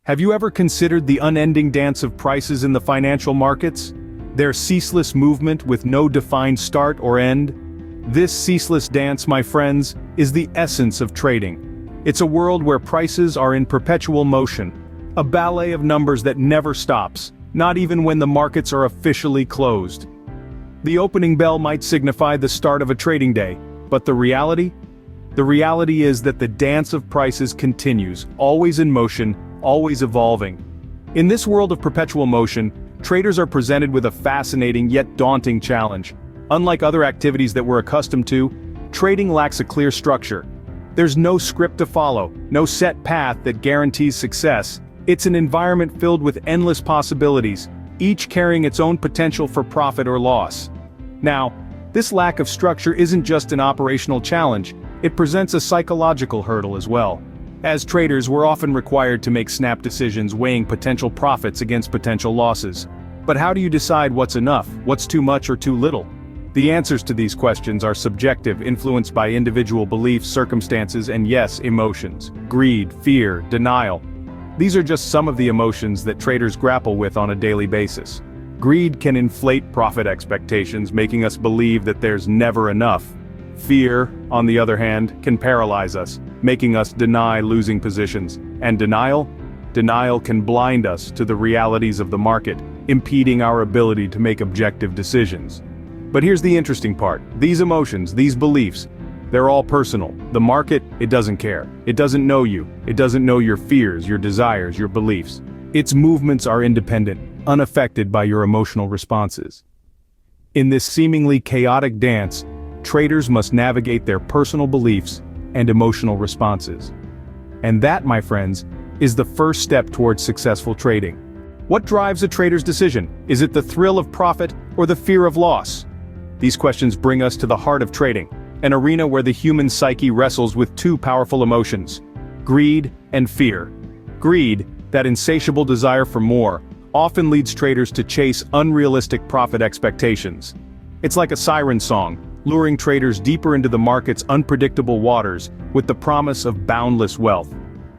Have you ever considered the unending dance of prices in the financial markets? Their ceaseless movement with no defined start or end? This ceaseless dance, my friends, is the essence of trading. It's a world where prices are in perpetual motion, a ballet of numbers that never stops, not even when the markets are officially closed. The opening bell might signify the start of a trading day, but the reality? The reality is that the dance of prices continues, always in motion, always evolving. In this world of perpetual motion, traders are presented with a fascinating yet daunting challenge. Unlike other activities that we're accustomed to, trading lacks a clear structure. There's no script to follow, no set path that guarantees success. It's an environment filled with endless possibilities, each carrying its own potential for profit or loss. Now, this lack of structure isn't just an operational challenge, it presents a psychological hurdle as well. As traders, we're often required to make snap decisions weighing potential profits against potential losses. But how do you decide what's enough, what's too much or too little? The answers to these questions are subjective, influenced by individual beliefs, circumstances, and yes, emotions. Greed, fear, denial. These are just some of the emotions that traders grapple with on a daily basis. Greed can inflate profit expectations, making us believe that there's never enough. Fear, on the other hand, can paralyze us, making us deny losing positions. And denial? Denial can blind us to the realities of the market, impeding our ability to make objective decisions. But here's the interesting part. These emotions, these beliefs, they're all personal. The market, it doesn't care. It doesn't know you. It doesn't know your fears, your desires, your beliefs. Its movements are independent, unaffected by your emotional responses. In this seemingly chaotic dance, traders must navigate their personal beliefs and emotional responses. And that, my friends, is the first step towards successful trading. What drives a trader's decision? Is it the thrill of profit or the fear of loss? These questions bring us to the heart of trading, an arena where the human psyche wrestles with two powerful emotions: greed and fear. Greed, that insatiable desire for more, often leads traders to chase unrealistic profit expectations. It's like a siren song, luring traders deeper into the market's unpredictable waters with the promise of boundless wealth.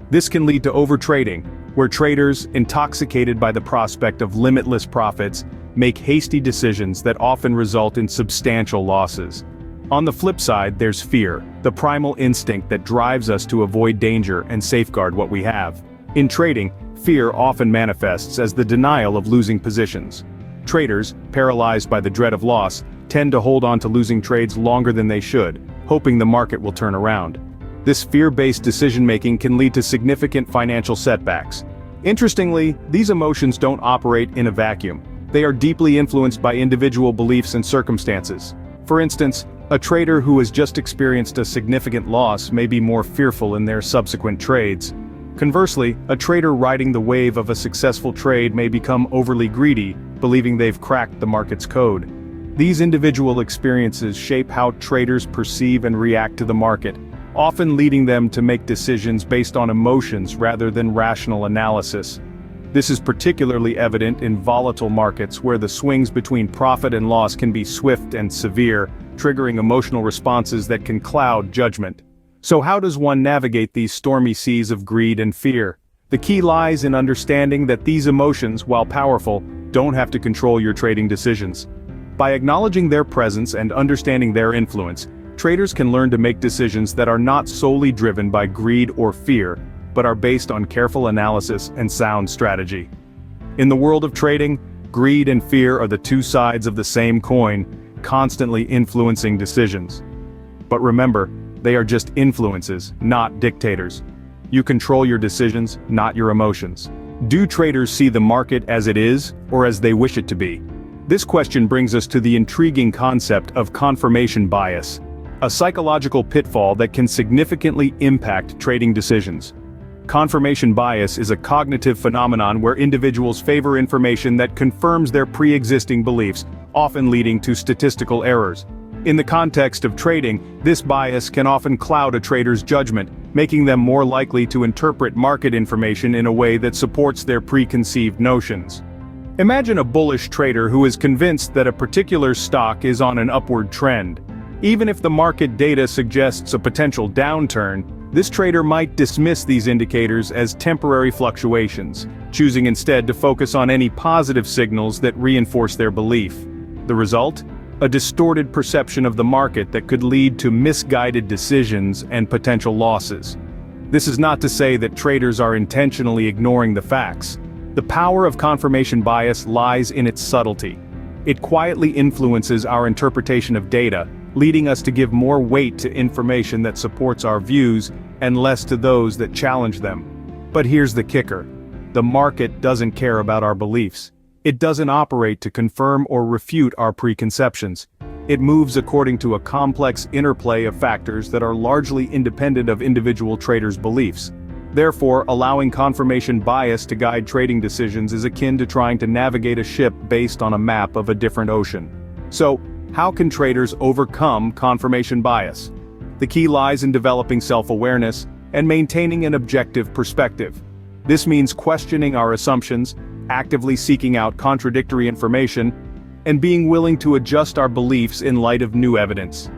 This can lead to overtrading, where traders, intoxicated by the prospect of limitless profits, make hasty decisions that often result in substantial losses. On the flip side, there's fear, the primal instinct that drives us to avoid danger and safeguard what we have. In trading, fear often manifests as the denial of losing positions. Traders, paralyzed by the dread of loss, tend to hold on to losing trades longer than they should, hoping the market will turn around. This fear-based decision-making can lead to significant financial setbacks. Interestingly, these emotions don't operate in a vacuum. They are deeply influenced by individual beliefs and circumstances. For instance, a trader who has just experienced a significant loss may be more fearful in their subsequent trades. Conversely, a trader riding the wave of a successful trade may become overly greedy, believing they've cracked the market's code. These individual experiences shape how traders perceive and react to the market, often leading them to make decisions based on emotions rather than rational analysis. This is particularly evident in volatile markets where the swings between profit and loss can be swift and severe, triggering emotional responses that can cloud judgment. So how does one navigate these stormy seas of greed and fear? The key lies in understanding that these emotions, while powerful, don't have to control your trading decisions. By acknowledging their presence and understanding their influence, traders can learn to make decisions that are not solely driven by greed or fear, but are based on careful analysis and sound strategy. In the world of trading, greed and fear are the two sides of the same coin, constantly influencing decisions. But remember, they are just influences, not dictators. You control your decisions, not your emotions. Do traders see the market as it is, or as they wish it to be? This question brings us to the intriguing concept of confirmation bias, a psychological pitfall that can significantly impact trading decisions. Confirmation bias is a cognitive phenomenon where individuals favor information that confirms their pre-existing beliefs, often leading to statistical errors. In the context of trading, this bias can often cloud a trader's judgment, making them more likely to interpret market information in a way that supports their preconceived notions. Imagine a bullish trader who is convinced that a particular stock is on an upward trend. Even if the market data suggests a potential downturn, This trader might dismiss these indicators as temporary fluctuations, choosing instead to focus on any positive signals that reinforce their belief. The result? A distorted perception of the market that could lead to misguided decisions and potential losses. This is not to say that traders are intentionally ignoring the facts. The power of confirmation bias lies in its subtlety. It quietly influences our interpretation of data, leading us to give more weight to information that supports our views and less to those that challenge them. But here's the kicker. The market doesn't care about our beliefs. It doesn't operate to confirm or refute our preconceptions. It moves according to a complex interplay of factors that are largely independent of individual traders' beliefs. Therefore, allowing confirmation bias to guide trading decisions is akin to trying to navigate a ship based on a map of a different ocean. So, how can traders overcome confirmation bias? The key lies in developing self-awareness and maintaining an objective perspective. This means questioning our assumptions, actively seeking out contradictory information, and being willing to adjust our beliefs in light of new evidence.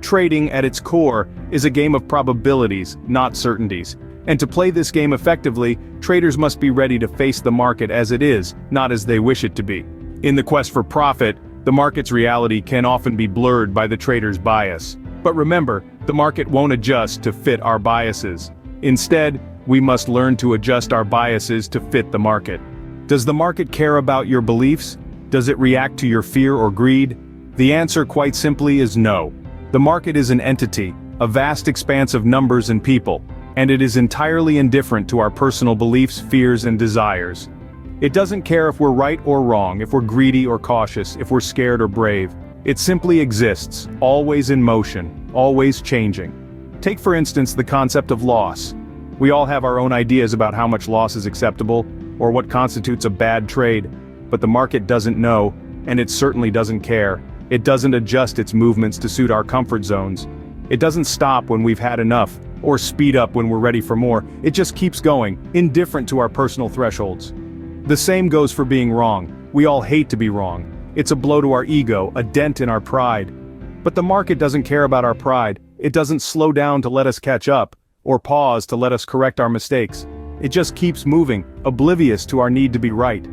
Trading, at its core, is a game of probabilities, not certainties. And to play this game effectively, traders must be ready to face the market as it is, not as they wish it to be. In the quest for profit, the market's reality can often be blurred by the trader's bias. But remember, the market won't adjust to fit our biases. Instead, we must learn to adjust our biases to fit the market. Does the market care about your beliefs? Does it react to your fear or greed? The answer, quite simply, is no. The market is an entity, a vast expanse of numbers and people, and it is entirely indifferent to our personal beliefs, fears, and desires. It doesn't care if we're right or wrong, if we're greedy or cautious, if we're scared or brave. It simply exists, always in motion, always changing. Take for instance the concept of loss. We all have our own ideas about how much loss is acceptable, or what constitutes a bad trade, but the market doesn't know, and it certainly doesn't care. It doesn't adjust its movements to suit our comfort zones. It doesn't stop when we've had enough, or speed up when we're ready for more. It just keeps going, indifferent to our personal thresholds. The same goes for being wrong. We all hate to be wrong. It's a blow to our ego, a dent in our pride. But the market doesn't care about our pride. It doesn't slow down to let us catch up, or pause to let us correct our mistakes. It just keeps moving, oblivious to our need to be right.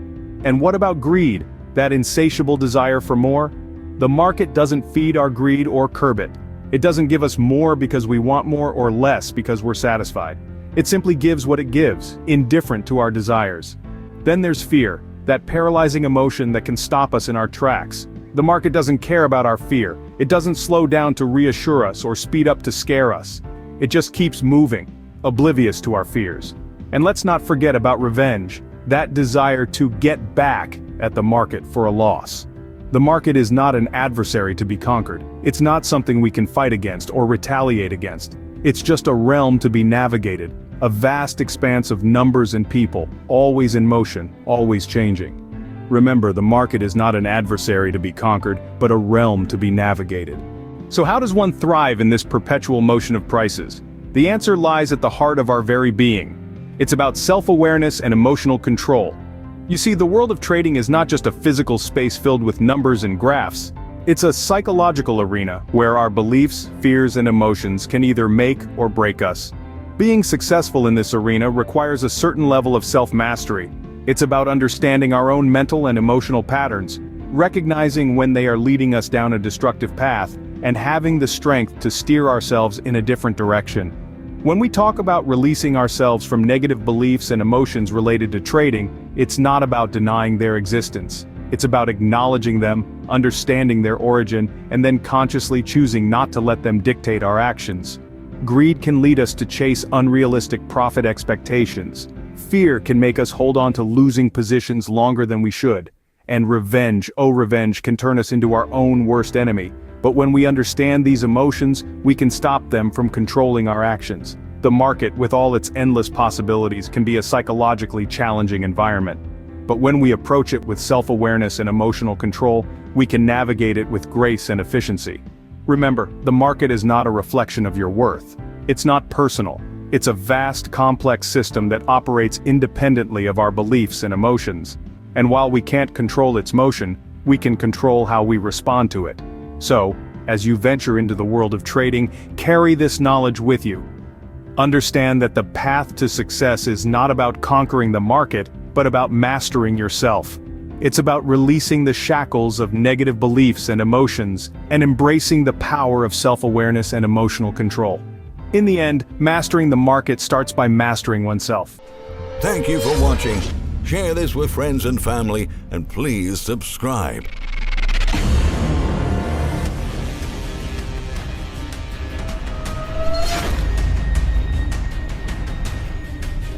And what about greed, that insatiable desire for more? The market doesn't feed our greed or curb it. It doesn't give us more because we want more or less because we're satisfied. It simply gives what it gives, indifferent to our desires. Then there's fear, that paralyzing emotion that can stop us in our tracks. The market doesn't care about our fear. It doesn't slow down to reassure us or speed up to scare us. It just keeps moving, oblivious to our fears. And let's not forget about revenge, that desire to get back at the market for a loss. The market is not an adversary to be conquered. It's not something we can fight against or retaliate against. It's just a realm to be navigated, a vast expanse of numbers and people, always in motion, always changing. Remember, the market is not an adversary to be conquered, but a realm to be navigated. So how does one thrive in this perpetual motion of prices? The answer lies at the heart of our very being. It's about self-awareness and emotional control. You see, the world of trading is not just a physical space filled with numbers and graphs. It's a psychological arena where our beliefs, fears, and emotions can either make or break us. Being successful in this arena requires a certain level of self-mastery. It's about understanding our own mental and emotional patterns, recognizing when they are leading us down a destructive path, and having the strength to steer ourselves in a different direction. When we talk about releasing ourselves from negative beliefs and emotions related to trading, it's not about denying their existence. It's about acknowledging them, understanding their origin, and then consciously choosing not to let them dictate our actions. Greed can lead us to chase unrealistic profit expectations. Fear can make us hold on to losing positions longer than we should. And revenge, oh revenge, can turn us into our own worst enemy. But when we understand these emotions, we can stop them from controlling our actions. The market, with all its endless possibilities, can be a psychologically challenging environment. But when we approach it with self-awareness and emotional control, we can navigate it with grace and efficiency. Remember, the market is not a reflection of your worth. It's not personal. It's a vast, complex system that operates independently of our beliefs and emotions. And while we can't control its motion, we can control how we respond to it. So, as you venture into the world of trading, carry this knowledge with you. Understand that the path to success is not about conquering the market, but about mastering yourself. It's about releasing the shackles of negative beliefs and emotions, and embracing the power of self-awareness and emotional control. In the end, mastering the market starts by mastering oneself. Thank you for watching. Share this with friends and family, and please subscribe.